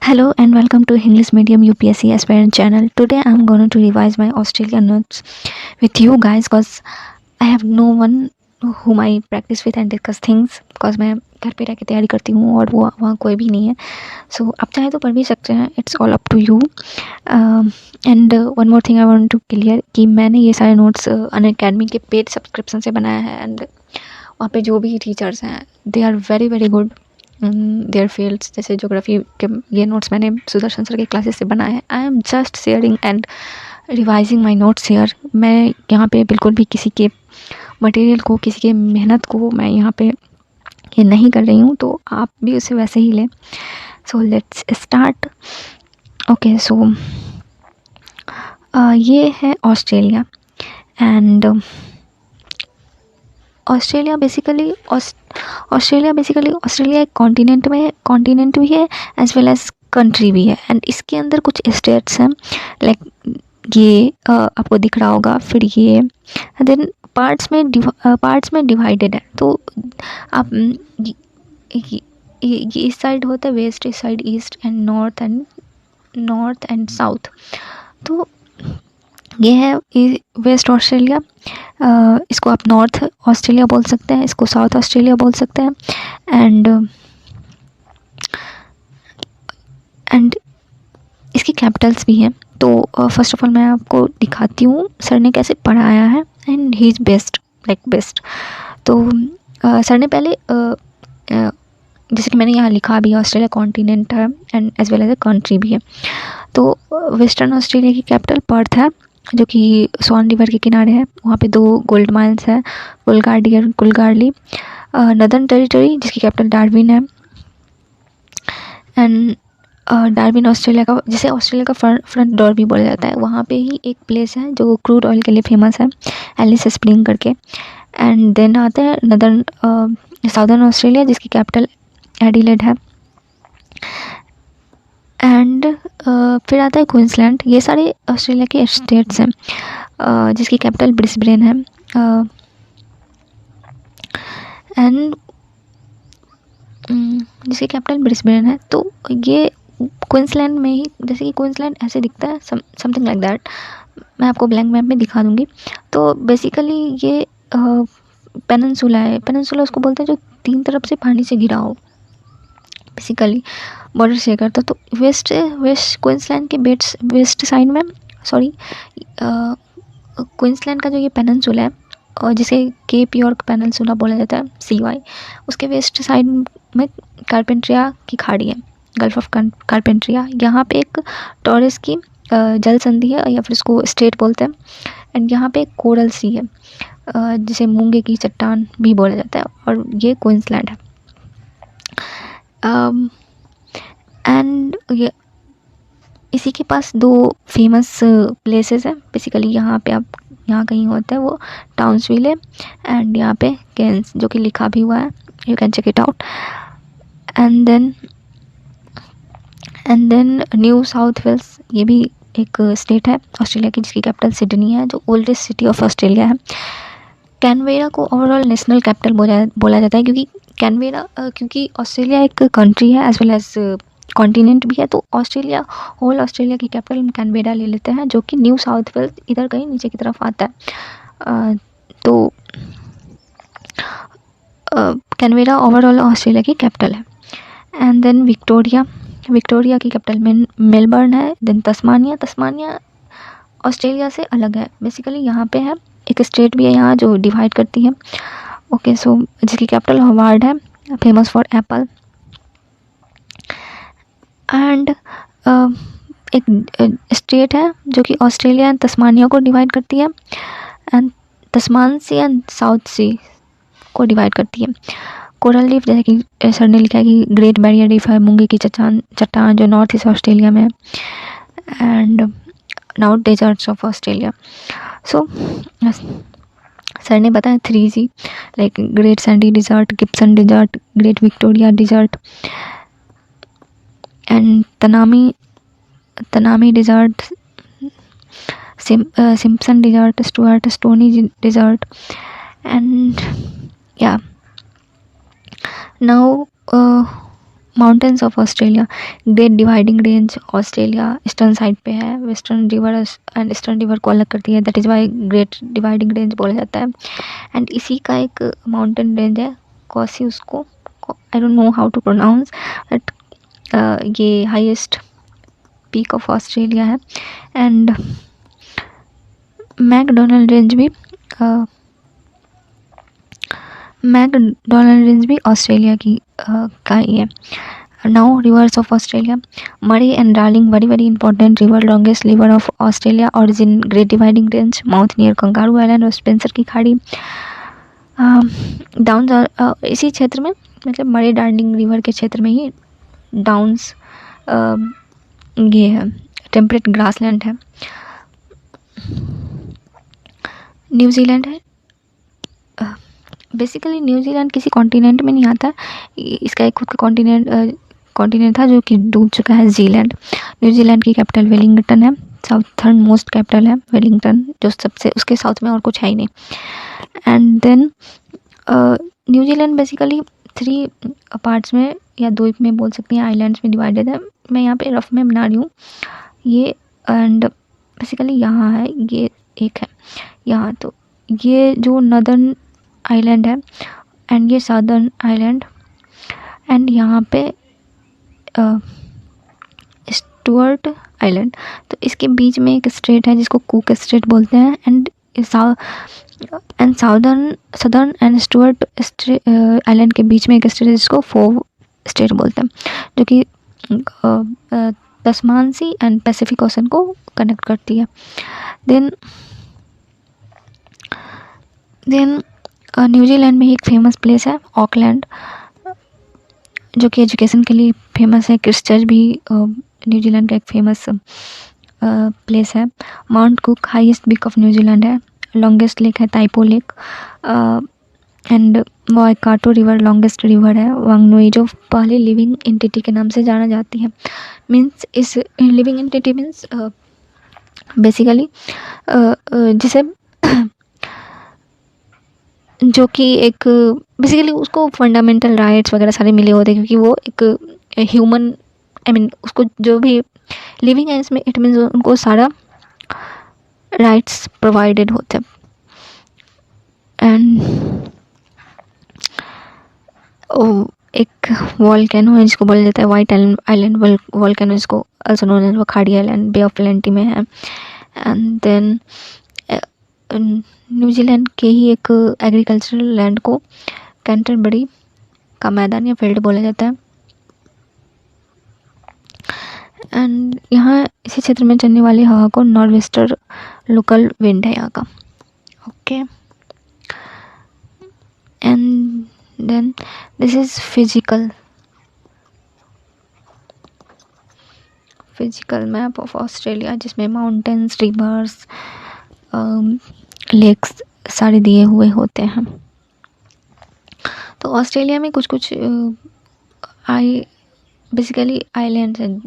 Hello and welcome to English Medium UPSC Aspirant channel. Today I'm going to revise my Australian notes with you guys because I have no one whom I practice with and discuss things because मैं घर पे रह के तैयारी करती हूँ और वो वहाँ कोई भी नहीं है. So आप चाहे तो पढ़ भी सकते हैं. It's all up to you. And one more thing I want to clear कि मैंने ये सारे notes unacademy के paid subscription से बनाया है and वहाँ पे जो भी टीचर्स हैं they are very very good. There fields जैसे ज्योग्राफी के ये नोट्स मैंने सुदर्शन सर के क्लासेस से बनाए हैं. I am just sharing and revising my notes here. मैं यहाँ पे बिल्कुल भी किसी के मटेरियल को किसी के मेहनत को मैं यहाँ पे ये नहीं कर रही हूँ, तो आप भी उसे वैसे ही लें. So let's start. Okay so ये है Australia and Australia basically Australia एक कॉन्टिनेंट में कॉन्टिनेंट भी है एज वेल एज कंट्री भी है. एंड इसके अंदर कुछ स्टेट्स हैं लाइक ये आपको दिख रहा होगा. फिर ये देन पार्ट्स में डिवाइडेड है. तो आप ये इस साइड होता है वेस्ट, इस side east and north and south. तो ये है वेस्ट ऑस्ट्रेलिया. इसको आप नॉर्थ ऑस्ट्रेलिया बोल सकते हैं, इसको साउथ ऑस्ट्रेलिया बोल सकते हैं. एंड इसकी कैपिटल्स भी हैं. तो फर्स्ट ऑफ ऑल मैं आपको दिखाती हूँ सर ने कैसे पढ़ाया है. And he is best like best. तो सर ने पहले जैसे कि मैंने यहाँ लिखा भी ऑस्ट्रेलिया कॉन्टिनेंट है and as well as a country भी है. तो वेस्टर्न ऑस्ट्रेलिया की कैपिटल पर्थ है जो कि स्वान रिवर के किनारे है. वहाँ पे 2 गोल्ड माइंस है, कुलगार्डी और कुलगार्ली. नदर्न टेरिटरी जिसकी कैपिटल डार्विन है. एंड डार्विन ऑस्ट्रेलिया का, जिसे ऑस्ट्रेलिया का फ्रंट डोर भी बोला जाता है, वहाँ पे ही एक प्लेस है जो क्रूड ऑयल के लिए फेमस है, एलिस स्प्रिंग करके. एंड देन आता है साउदर्न ऑस्ट्रेलिया जिसकी कैपिटल एडिलेड है. एंड फिर आता है क्वींसलैंड. ये सारे ऑस्ट्रेलिया के स्टेट्स हैं जिसकी कैपिटल ब्रिस्बेन है. एंड जिसकी कैपिटल ब्रिस्बेन है. तो ये क्वींसलैंड में ही, जैसे कि क्वींसलैंड ऐसे दिखता है समथिंग लाइक दैट. मैं आपको ब्लैंक मैप में दिखा दूँगी. तो बेसिकली ये पेनिनसुला है. पेनिनसुला उसको बोलते हैं जो 3 तरफ से पानी से घिरा हो, बेसिकली बॉर्डर शेयर करता. तो वेस्ट क्वींसलैंड के वेस्ट साइड में क्वींसलैंड का जो ये पेनिनसुला है और जिसे केप यॉर्क पेनिनसुला बोला जाता है CY, उसके वेस्ट साइड में कार्पेंट्रिया की खाड़ी है, गल्फ ऑफ कार्पेंट्रिया. यहाँ पे एक टॉरस की जल संधि है या फिर इसको स्ट्रेट बोलते हैं. एंड यहाँ पे एक कोरल सी है जिसे मूंगे की चट्टान भी बोला जाता है, और ये क्वींसलैंड है. एंड ये इसी के पास 2 फेमस प्लेसेस हैं. बेसिकली यहाँ कहीं होता है वो टाउन्सविल है. एंड यहाँ पे केन्स जो कि लिखा भी हुआ है, you can check it out. And then New South Wales, ये भी एक स्टेट है ऑस्ट्रेलिया की जिसकी कैपिटल सिडनी है, जो ओल्डेस्ट सिटी ऑफ ऑस्ट्रेलिया है. कैनवेरा को ओवरऑल नेशनल कैपिटल बोला जाता है क्योंकि ऑस्ट्रेलिया एक कंट्री है एज वेल एज कॉन्टिनेंट भी है. तो होल ऑस्ट्रेलिया की कैपिटल हम कैनवेरा ले लेते हैं, जो कि न्यू साउथ वेल्स इधर कहीं नीचे की तरफ आता है. तो कैनवेरा ओवरऑल ऑस्ट्रेलिया की कैपिटल है. एंड देन विक्टोरिया की कैपिटल मेलबर्न है. देन तस्मानिया ऑस्ट्रेलिया से अलग है. बेसिकली यहाँ पे है एक स्टेट भी है यहाँ जो डिवाइड करती है. ओके सो जिसकी कैपिटल हॉबार्ड है, फेमस फॉर एप्पल. एंड एक स्टेट है जो कि ऑस्ट्रेलिया एंड तस्मानिया को डिवाइड करती है. And Tasman sea and south sea को डिवाइड करती है. कोरल रीफ, जैसे कि सर ने लिखा है कि ग्रेट बैरियर रीफ है, मूंगे की चट्टान जो नॉर्थ ईस्ट ऑस्ट्रेलिया में है. And now deserts of Australia. So sir ने बताया 3G like great sandy desert, Gibson desert, great Victoria desert and Tanami desert, Simpson desert, Stuart stony desert. And या now mountains of Australia, great dividing range Australia eastern side पे है, western river and eastern river को अलग करती है, that is why great dividing range बोला जाता है। एंड इसी का एक माउंटेन रेंज है कॉसी, उसको I don't know how to pronounce but ये हाईएस्ट पीक ऑफ ऑस्ट्रेलिया है। एंड मैकडोनल्ड रेंज भी ऑस्ट्रेलिया की का ही है। Now rivers of Australia, Murray and Darling very very important river, longest river of Australia, origin great dividing range, mouth near kangaroo island और Spencer की खाड़ी। Downs इसी क्षेत्र में, मतलब मरी डार्लिंग रिवर के क्षेत्र में ही डाउन्स ये है, टेम्परेट ग्रासलैंड है। न्यूजीलैंड है, बेसिकली न्यूजीलैंड किसी कॉन्टिनेंट में नहीं आता, इसका एक खुद का कॉन्टिनेंट था जो कि डूब चुका है, जीलैंड। न्यूजीलैंड की कैपिटल वेलिंगटन है, साउथर्न मोस्ट कैपिटल है वेलिंगटन, जो सबसे उसके साउथ में और कुछ है ही नहीं। And then New Zealand basically 3 parts में या 2 में बोल सकते हैं, आइलैंड्स में डिवाइडेड है। मैं यहाँ पे रफ में बना रही हूँ ये, एंड बेसिकली यहाँ है, ये एक है यहाँ, तो ये जो नदर्न आइलैंड है एंड ये साउदर्न आइलैंड, एंड यहाँ पे स्टुअर्ट आइलैंड, तो इसके बीच में एक स्ट्रेट है जिसको कुक स्ट्रेट बोलते हैं। And southern and Stuart island के बीच में एक स्ट्रेट है जिसको फोव स्ट्रेट बोलते हैं, जो कि तस्मान सी एंड पैसिफिक ओशन को कनेक्ट करती है। देन न्यूजीलैंड में एक फेमस प्लेस है ऑकलैंड, जो कि एजुकेशन के लिए फेमस है। क्रिस्टचर्च भी न्यूजीलैंड का एक फेमस प्लेस है। Mount cook highest peak of New Zealand है। लॉन्गेस्ट लेक है typo lake, and Waikato river longest river है। वांगनुई जो पहले लिविंग एंटिटी के नाम से जाना जाती है, मीन्स इस लिविंग एंटिटी मीन्स बेसिकली जिसे जो कि एक बेसिकली उसको फंडामेंटल राइट्स वगैरह सारे मिले होते हैं, क्योंकि वो एक ह्यूमन उसको जो भी लिविंग है इसमें, इट मीन्स उनको सारा राइट्स प्रोवाइडेड होते हैं। एंड एक वॉल्केनो है जिसको बोला जाता है वाइट आइलैंड वॉल्केनो, जिसको आल्सो नोन एज खाड़ी आइलैंड, बे ऑफ प्लेंटी में है। एंड देन न्यूजीलैंड के ही एक एग्रीकल्चरल लैंड को कैंटरबरी का मैदान या फील्ड बोला जाता है। एंड यहाँ इसी क्षेत्र में चलने वाली हवा को नॉर्थ वेस्टर लोकल विंड है यहाँ का। Okay, and then this is physical map of Australia, जिसमें माउंटेन्स, रिवर्स, लेक्स सारे दिए हुए होते हैं। तो ऑस्ट्रेलिया में कुछ बेसिकली आइलैंड्स हैं,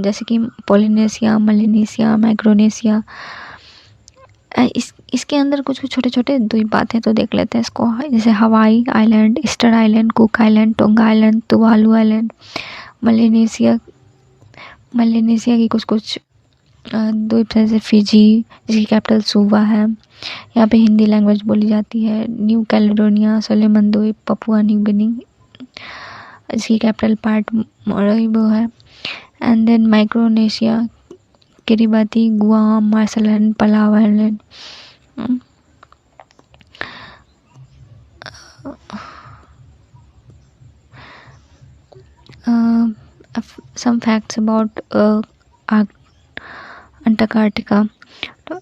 जैसे कि पोलिनेशिया, मलेनेशिया, माइक्रोनेशिया। इसके अंदर कुछ छोटे छोटे द्वीप हैं, तो देख लेते हैं इसको। जैसे Hawaii island, Easter island, cook island, tonga island, Tuvalu island. Melanesia की कुछ द्वीप हैं, जैसे फिजी जिसकी कैपिटल सुवा है, यहाँ पे हिंदी लैंग्वेज बोली जाती है। न्यू कैलेडोनिया, सोलोमन द्वीप, पपुआ न्यू गिनी, इसकी कैपिटल पार्ट मोरिबो है। And then Micronesia, Kiribati, Guam, Marshall island, Palau island. Some facts about Antarctica.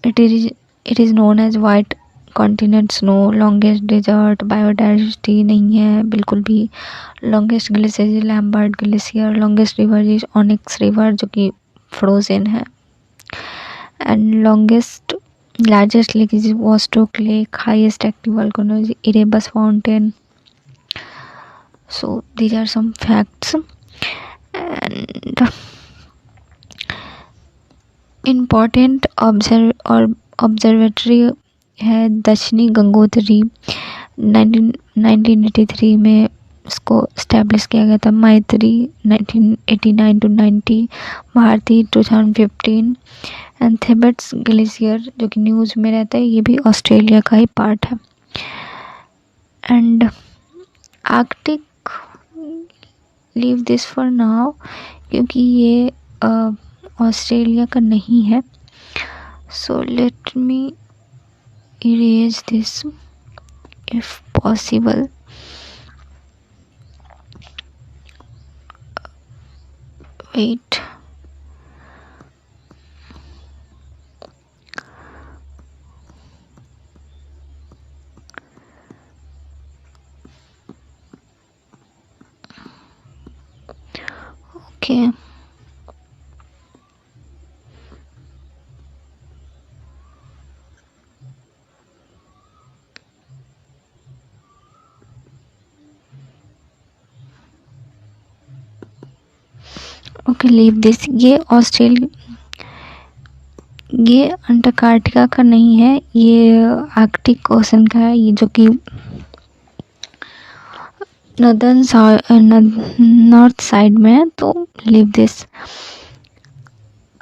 It is known as white continent snow, longest desert, biodiversity नहीं है बिल्कुल भी। longest glacier is Lambert glacier, longest river is onyx river जो कि frozen है। and largest lake is Vostok Lake, highest active volcano is Erebus Fountain. So these are some facts. And important observatory है दक्षिणी गंगोत्री, 1983 में इसको establish किया गया था। मैत्री 1989 to 90, भारती 2015 एंड थिबेट्स ग्लेशियर जो कि न्यूज़ में रहता है, ये भी ऑस्ट्रेलिया का ही पार्ट है। And Arctic leave this for now, क्योंकि ये ऑस्ट्रेलिया का नहीं है। So let me erase this if possible. Wait. Okay. Okay leave this. ये अंटार्कटिका का नहीं है, ये आर्कटिक ओशन का है, ये जो कि नॉर्थ साइड में है। तो leave this.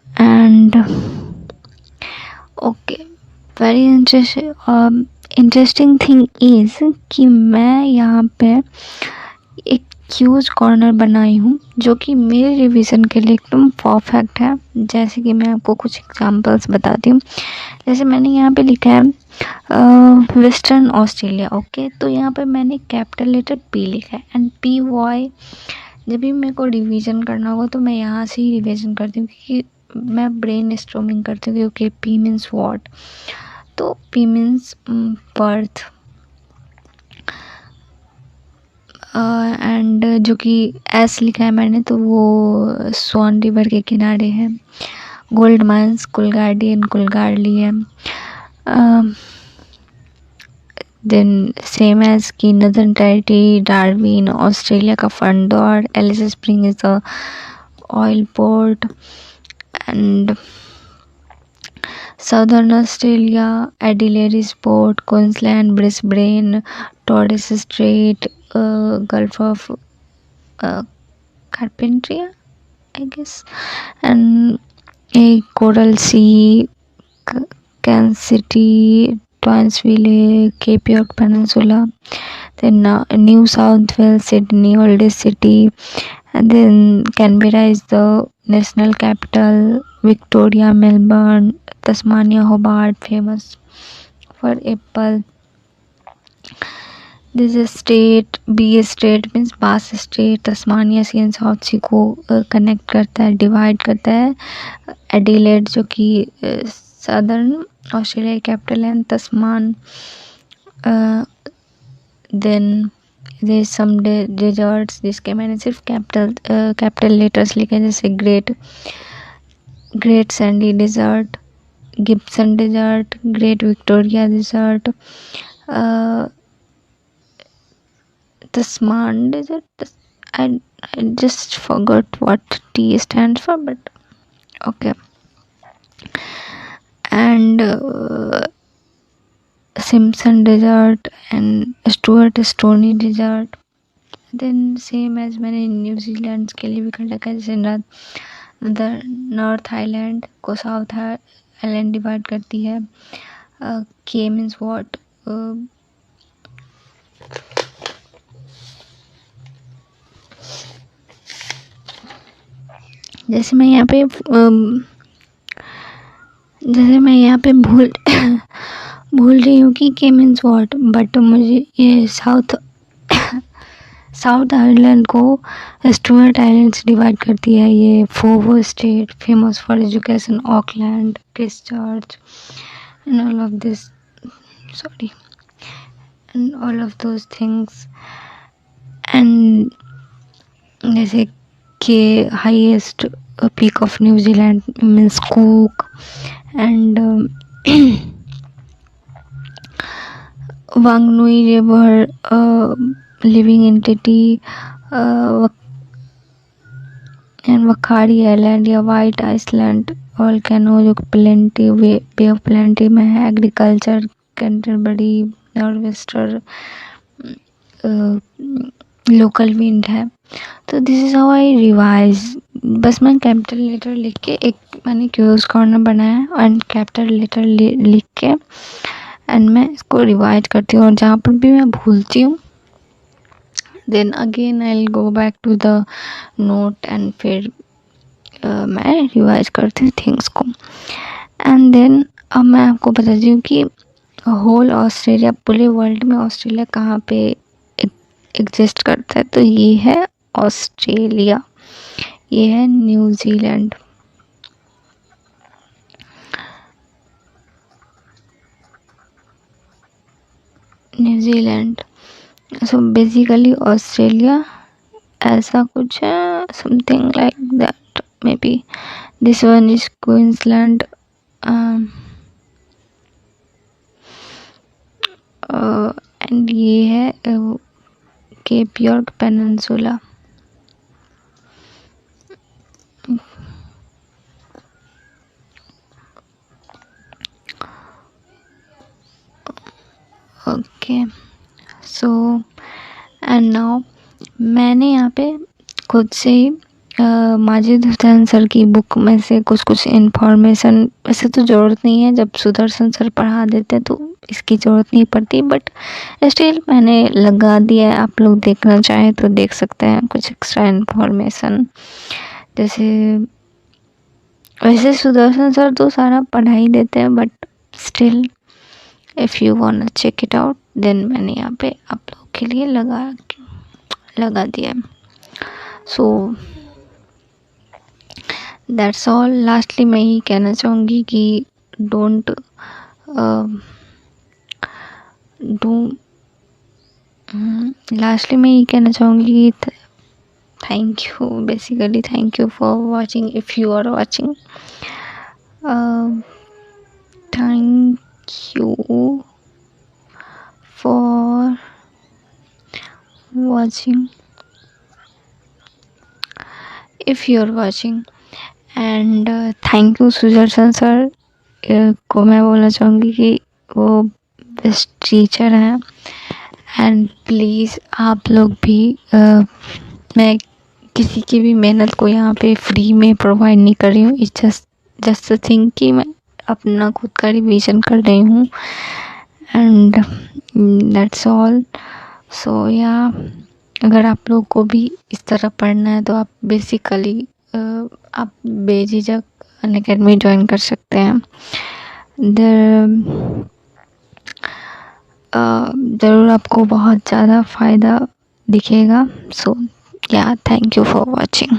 And okay, very interesting thing is कि मैं यहाँ पे एक क्यूज कॉर्नर बनाई हूँ जो कि मेरे रिवीजन के लिए एकदम परफेक्ट है। जैसे कि मैं आपको कुछ एग्जांपल्स बताती हूँ। जैसे मैंने यहाँ पे लिखा है वेस्टर्न ऑस्ट्रेलिया। ओके, तो यहाँ पे मैंने कैपिटल लेटर पी लिखा है एंड पी वाई। जब भी मेरे को रिवीजन करना होगा तो मैं यहाँ से ही रिवीजन करती हूँ, क्योंकि मैं ब्रेन स्टॉर्मिंग करती हूँ कि ओके पी मीन्स वॉट। तो पी मीन्स पर्थ एंड जो कि एस लिखा है मैंने, तो वो स्वान रिवर के किनारे है। Gold mines Coolgardie and Kalgoorlie है। देन सेम एज की नदर्न टेरिटरी, डार्विन ऑस्ट्रेलिया का front door, Alice Spring is the oil port and Southern Australia Adelaide port, Queensland Brisbane, Torres Strait, Gulf of Carpentria, I guess, and a Coral Sea, Kansas City, Townsville, Cape York Peninsula, then New South Wales, Sydney, oldest city, and then Canberra is the national capital, Victoria, Melbourne, Tasmania, Hobart, famous for apple. This state, B state means Bass state, Tasmania sea and south sea को connect करता है, divide करता है। Adelaide जो कि southern Australia capital है, Tasman. Then there some deserts जिसके मैंने सिर्फ कैपिटल लेटर्स लिखे, जैसे great sandy desert, Gibson desert, great Victoria desert, Tasman desert. I just forgot what T stands for, but okay. And Simpson desert and Stuart Stoney desert. Then same as मैंने New Zealand के लिए भी कर रखा है, जैसे नॉर्थ आइलैंड को south island divide करती है। के मीन्स वॉट, जैसे मैं यहाँ पे भूल रही हूँ कि के मीन्स वॉट, बट मुझे ये साउथ आइलैंड को स्टुअर्ट आइलैंड्स डिवाइड करती है। ये फोवो state, famous for education, Auckland, Christchurch and all of this, sorry, and all of those things. And जैसे के highest peak of New Zealand means Cook and Whanganui river, living entity and Whakaari island या white Iceland, volcano जो plenty bay of plenty में है। Agriculture Canterbury, nor'wester, local wind है। तो this is how I revise. बस मैं capital letter लिख के एक मैंने क्यूज कॉर्नर बनाया एंड कैपिटल लेटर लिख के एंड मैं इसको रिवाइज करती हूँ, और जहाँ पर भी मैं भूलती हूँ then again I will go back to the note and फिर मैं रिवाइज करती हूँ थिंग्स को। एंड देन अब मैं आपको बताती हूँ कि होल ऑस्ट्रेलिया, पूरे वर्ल्ड में ऑस्ट्रेलिया कहाँ पे एग्जिस्ट करता है। तो ये है ऑस्ट्रेलिया, ये है New Zealand, New Zealand. So basically Australia ऐसा कुछ है, something like that may be. This one is Queensland and ये है cap York peninsula. Okay so and now मैंने यहाँ पे खुद से ही माजिद हुसैन सर की बुक में से कुछ इन्फॉर्मेशन, वैसे तो ज़रूरत नहीं है, जब सुदर्शन सर पढ़ा देते तो इसकी ज़रूरत नहीं पड़ती, बट स्टिल मैंने लगा दिया है। आप लोग देखना चाहें तो देख सकते हैं कुछ एक्स्ट्रा इन्फॉर्मेशन। जैसे वैसे सुदर्शन सर तो सारा पढ़ा ही देते हैं, but still if you want check it out then मैंने यहाँ पे आप लोग के लिए लगा दिया है। So that's all. लास्टली मैं ही कहना चाहूँगी कि डोंट लास्टली मैं ये कहना चाहूँगी thank you, basically thank you for watching if you are watching. Thank you for watching if you are watching and thank you Sudarshan sir को मैं बोलना चाहूँगी कि वो बेस्ट टीचर हैं। एंड प्लीज़ आप लोग भी मैं किसी की भी मेहनत को यहाँ पे फ्री में प्रोवाइड नहीं कर रही हूँ। इट्स जस्ट अ थिंग कि मैं अपना खुद का रिवीजन कर रही हूँ एंड दैट्स ऑल। सो या अगर आप लोग को भी इस तरह पढ़ना है तो आप बेसिकली आप बेझिझक अनअकैडमी ज्वाइन कर सकते हैं। ज़रूर आपको बहुत ज़्यादा फ़ायदा दिखेगा। सो या थैंक यू फॉर वॉचिंग।